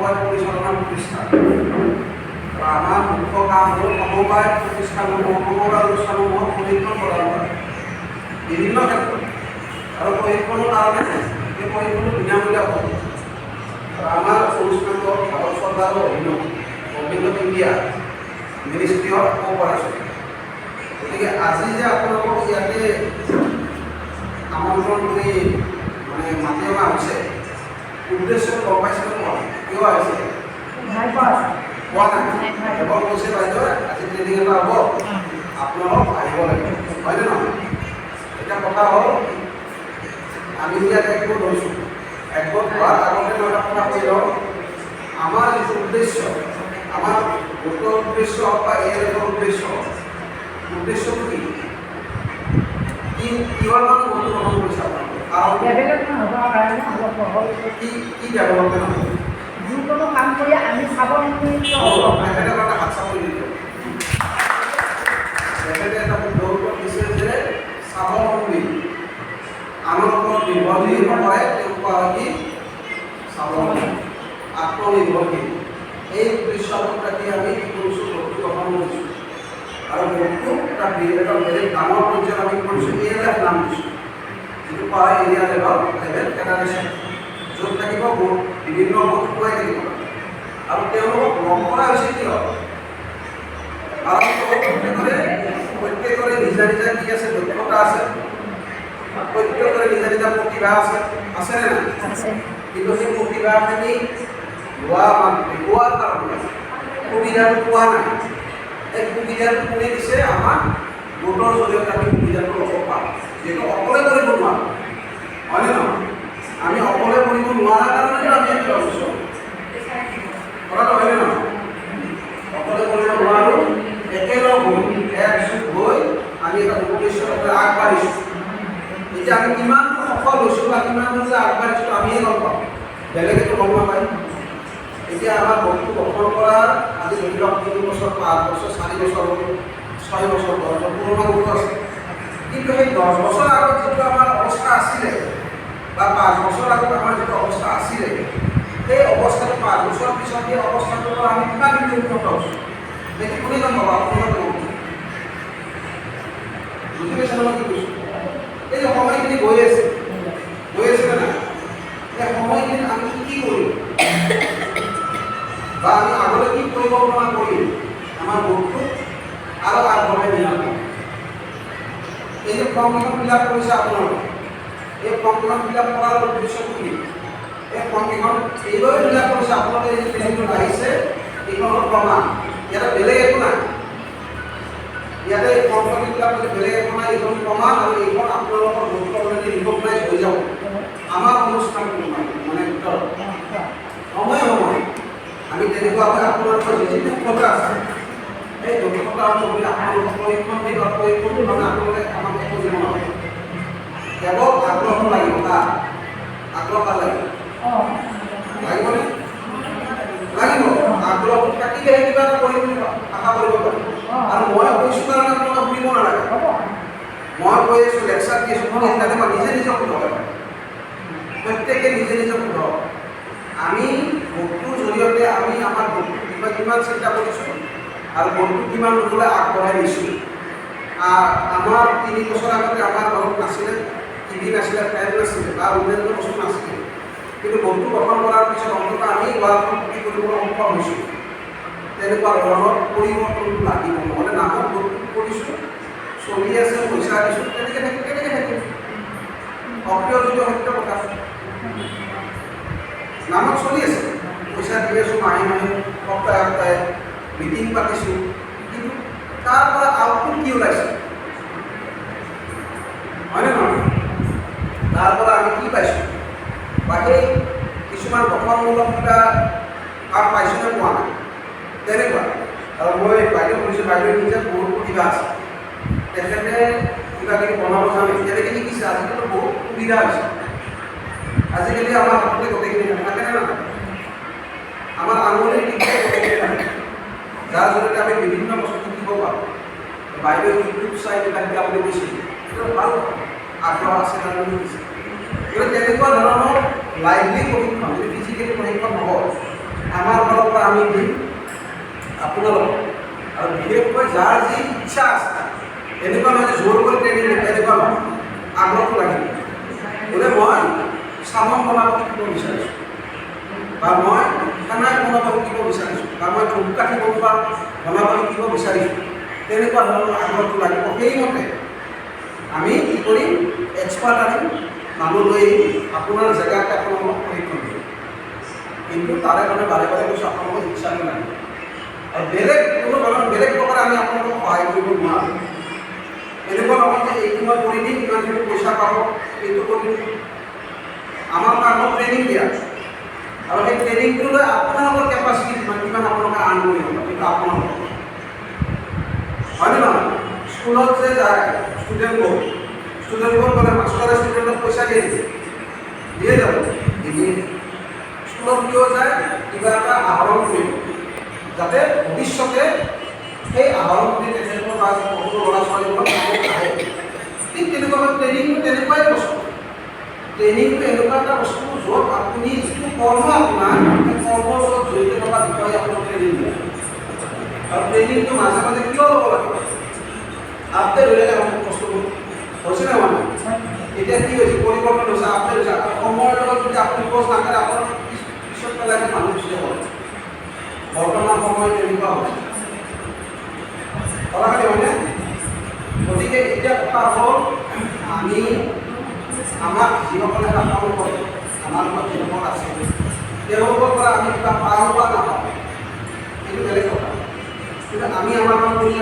সমবায় পৰিচালনা প্ৰতিষ্ঠান। আমাৰ মুখ্য কাম হ'ল সমবায় প্ৰতিষ্ঠানসমূহ সমবায় অনুষ্ঠানসমূহক প্ৰশিক্ষণ প্ৰদান কৰা বিভিন্ন ক্ষেত্ৰত আৰু প্ৰশিক্ষণৰ কাৰণে এই প্ৰশিক্ষণটো বিনামূলীয়া হ'ব। আমাৰ অনুষ্ঠানটো ভাৰত চৰকাৰৰ অধীনত government of India ministry of corporation. গতিকে আজি যে আপোনালোকক ইয়াতে আমন্ত্ৰণ কৰি মানে মাতি অনা হৈছে, উদ্দেশ্যটো গম পাইছে নহয়? কিয় আহিছে? কোৱা নাই এবাৰ কৈছে বাইদেউ আজি ট্ৰেইনিং এটা হ'ব, আপোনালোক আহিব লাগিব, হয়নে নহয়? এতিয়া কথা হ'ল আমি ইয়াত একগোট হৈছোঁ, একগোট হোৱাৰ আগতে মই এটা কথা কৈ লওঁ। আমাৰ যিটো উদ্দেশ্য, আমাৰ গোটৰ উদ্দেশ্য হওক বা এই উদ্দেশ্যটো কি? কিহৰ কাৰণে গোটটো গঠন কৰিছে আপোনালোকে? কি ডেভেলপমেণ্ট হ'ব? যিকোনো কাম কৰি আমি স্বাৱলম্বী হাত চাপৰি দিলোঁ। তেখেতে এটা দৌৰ দিছে যে স্বাৱলম্বী, আনৰ ওপৰত নিৰ্ভৰশীল নকৰে, তেওঁ কোৱা হয় কি স্বাৱলম্বী, আত্মনিৰ্ভৰশীল। এই উদ্দেশ্যত ৰাখি আমি কি কৰিছোঁ? গোটটো গঠন কৰিছোঁ আৰু গোটটো এটা বেলেগ ডাঙৰ পৰ্যায়ত আমি কৰিছোঁ ALF নাম দিছোঁ, যিটো কোৱা হয় এৰিয়া লেভেল ফেডাৰেশ্যন, য'ত থাকিব গোট, বিভিন্ন গোট খুৱাই থাকিব আৰু তেওঁলোকক লগ কৰা হৈছে কিয়? কাৰণ প্ৰত্যেকৰে নিজা নিজা কি আছে? দক্ষতা আছে, প্ৰত্যেকৰে নিজা নিজা প্ৰতিভা আছে, আছেনে নাই? কিন্তু সেই প্ৰতিভাখিনি দেখুওৱাৰ কাৰণে সুবিধাটো পোৱা নাই। এই সুবিধাটো কোনে দিছে? আমাক গোটৰ জৰিয়তে আমি সুবিধাটো ল'ব পাৰোঁ, যিহেতু অকলে কৰিব নোৱাৰোঁ, হয়নে নহয়? আমি অকলে কৰিব নোৱাৰাৰ কাৰণেতো আমি ইয়াত হৈছোঁ, কথাটো হয়নে নহয়? অকলে কৰিব নোৱাৰোঁ, একেলগ হৈ একযোগ হৈ আমি এটা উদ্দেশ্যৰে আগবাঢ়িছোঁ। এতিয়া আমি কিমান সফল হৈছোঁ বা কিমান যে আগবাঢ়িছোঁ আমিয়ে গম পাওঁ, বেলেগেতো গম নাপায়। এতিয়া আমাৰ গোটটো গঠন কৰাৰ আজি ধৰি লওক 3 বছৰ, 5 বছৰ, 4 বছৰ, 6 বছৰ, 10 বছৰ পুৰণা গোট আছে। কিন্তু সেই 10 বছৰ আগত যিটো আমাৰ অৱস্থা আছিলে বা 5 বছৰ আগত আমাৰ যিটো অৱস্থা আছিলে, সেই অৱস্থাটো 5 বছৰ পিছত সেই অৱস্থাটোৰ পৰা আমি কিমানখিনি উন্নত হৈছোঁ সেইটো কোনে গম পাব? আপোনালোকে গম পাব। বুজি পাইছে নহয় কি কৈছোঁ? এই যে সময়খিনি গৈ আছে নে নাই? এই সময়খিনিত আমি কি কৰিম বা আমি আগলৈ কি পৰিকল্পনা কৰিম আমাৰ গোটটো আৰু আগবঢ়াই নিয়াৰ? এই যে ফৰ্মখন ফিল-আপ কৰিছে আপোনালোকে, এই ফৰ্মখন ফিল-আপ কৰাৰ উদ্দেশ্যটো কি? এই ফৰ্মখন এইভাবে ফিল-আপ কৰিছে, আপোনালোকে এই ট্ৰেইনিংটো আহিছে, এইখনৰ প্ৰমাণ, ইয়াতে বেলেগ একো নাই। ইয়াতে এই ফৰ্মখন ফিল-আপ কৰিছে, বেলেগ একো নাই, এইখন প্ৰমাণ আৰু এইখন আপোনালোকৰ গোটটো অলৰেডি ৰিকগনাইজ হৈ যাব। আমাৰ অনুষ্ঠানটো মানে ভিতৰত সময়ে আমি তেনেকুৱাকৈ আপোনালোকৰ যি দক্ষতা আছে, এই দক্ষতা অনুসৰি আপোনালোকৰ প্ৰশিক্ষণ দিনৰ প্ৰশিক্ষণটো মানে আপোনালোকে আমাক একো দিব নালাগে, কেৱল আগ্ৰহটো লাগিব। তাত আগ্ৰহ ভাল লাগিব, লাগিবনে? লাগিব। আগ্ৰহটো থাকিলেহে কিবা এটা কৰিম বুলি আশা কৰিব পাৰিম। আৰু মই কৈছোঁ কাৰণে আপোনালোকে শুনিব নালাগে। মই কৈ আছোঁ, লেকচাৰ দি আছোঁ, সেইকাৰণে মই নিজে নিজক সোধক, প্ৰত্যেকে নিজে নিজক সোধক। আমি গোটটোৰ জৰিয়তে আমি আমাৰ গোটটোৰ বিষয়ে কিমান চিন্তা কৰিছোঁ আৰু গোটটো কিমান দূৰলৈ আগবঢ়াই নিছোঁ। আমাৰ 3 বছৰ আগতে আমাৰ ঘৰত নাছিলে, টিভি নাছিলে, ফেন নাছিলে বা অন্যান্য বস্তু নাছিলে, কিন্তু গোটটো গঠন কৰাৰ পিছত অন্তত আমি ৱালখন পুতি কৰিবলৈ সক্ষম হৈছোঁ। তেনেকুৱা ধৰণৰ পৰিৱৰ্তনটো লাগিব, নহ'লে নামত গোটটো কৰিছোঁ, চলি আছে, পইচা দিছোঁ, কেনেকৈ থাকিম? অপ্ৰিয় যিটো সত্য কথা, নামত চলি আছে, পইচা দি আছোঁ, মাহে সপ্তাহে সপ্তাহে মিটিং পাতিছোঁ, কিন্তু তাৰ পৰা আউটপুট কি ওলাইছে? হয়নে নহয়? তাৰ পৰা আমি কি পাইছোঁ বা সেই কিছুমান গঠনমূলক কিবা কাম পাইছোঁ নে পোৱা নাই? তেনেকুৱা। আৰু মই বাইদেউ শুনিছোঁ, বাইদেউ নিজে বহুত প্ৰতিভা আছে, তেখেতে কিবা কিবি বনাব জানে, তেনেকৈ শিকিছে। আজিকালি বহুত সুবিধা হৈছে, আজিকালি আমাৰ হাততে গোটেইখিনি থাকে নে নহয়? আমাৰ আঙুলিৰ টিপতে গোটেইখিনি থাকে, যাৰ জৰিয়তে আমি বিভিন্ন বস্তু শিকিব পাৰোঁ। বাইদেউ ইউটিউব চাই কিবা শিকাবলৈ গৈছিল, সেইটো ভাল আগ্ৰহ আছে কাৰণে শিকিছে। গতিকে তেনেকুৱা ধৰণৰ লাইভলি প্ৰশিক্ষণ, যদি ফিজিকেলি প্ৰশিক্ষণ হ'ব, আমি দিম আপোনালোকক। আৰু বিশেষকৈ যাৰ যি ইচ্ছা আছে, এনেকুৱা নহয় যে জোৰ কৰি ট্ৰেইনিং দিব, এনেকুৱা নহয়, আগ্ৰহটো লাগিব। বোলে মই চাবোন বনাব শিকিব বিচাৰিছোঁ, বা মই খানা বনাব শিকিব বিচাৰিছোঁ, বা মই ধূপকাঠি বনাব শিকিব বিচাৰিছোঁ, তেনেকুৱা ধৰণৰ আগ্ৰহটো লাগিব। সেইমতে আমি কি কৰিম, এক্সপাৰ্ট আনিম, মানুহ লৈ আপোনাৰ জেগাতে আপোনালোকক প্ৰশিক্ষণ দিম। কিন্তু তাৰে কাৰণে বাৰে বাৰে কৈছোঁ আপোনালোকৰ ইচ্ছাটো লাগিব। আৰু বেলেগ কোনো ধৰণৰ বেলেগ প্ৰকাৰে আমি আপোনালোকক সহায় কৰিব নোৱাৰোঁ। এনেকুৱা নহয় যে এইটো মই কৰি দিম, ইমানখিনি পইচা পাব, এইটো কৰি দিম। আমাৰ কামত ট্ৰেইনিং দিয়া, আৰু সেই ট্ৰেইনিংটো লৈ আপোনালোকৰ কেপাচিটি কিমান আপোনালোকে আৰ্ণ কৰিব, কিন্তু আপোনালোকৰ হয়নে নহয়? স্কুলত যে যায় ষ্টুডেণ্টবোৰ গ'লে মাষ্টৰে ষ্টুডেণ্টক পইচা দিয়ে যাব, দিয়ে। স্কুলত কিয় যায়? কিবা এটা আহৰণ কৰিব, যাতে ভৱিষ্যতে সেই আহৰণ কৰি তেখেতৰ বা বহুতো ল'ৰা ছোৱালীবোৰক কামত আহে। ঠিক তেনেকুৱাকৈ ট্ৰেইনিংটো তেনেকুৱাই বস্তু। ট্ৰেইনিংটো এনেকুৱা এটা বস্তু য'ত আপুনি যিটো কৰ্ম আপোনাৰ সেই কৰ্মৰ লগত জড়িত থকা বিষয়ে আপোনাক ট্ৰেইনিং দিয়ে। আৰু ট্ৰেইনিংটো মাজে মাজে কিয় ল'ব লাগে? আপডেট হৈ থাকে আমাৰ বস্তুবোৰ, হৈছে নে মানে? এতিয়া কি হৈছে, পৰিৱৰ্তন হৈছে, আপডেট হৈছে। সময়ৰ লগত যদি আপুনি খোজ নাকাৰে, আপোনাৰ পিছত পেলাই মানুহ গুচি যাব। বৰ্তমান সময়ত তেনেকুৱা হৈছে, কথাখালি হয়নে? গতিকে এতিয়া কথা হ'ল, আমি আমাক যিসকলে কাম কৰে, আমাৰ লগত যিসকল আছে, তেওঁলোকৰ পৰা আমি কিবা পাওঁ বা নাপাওঁ, সেইটো বেলেগ কথা। কিন্তু আমি আমাৰ কাম কৰি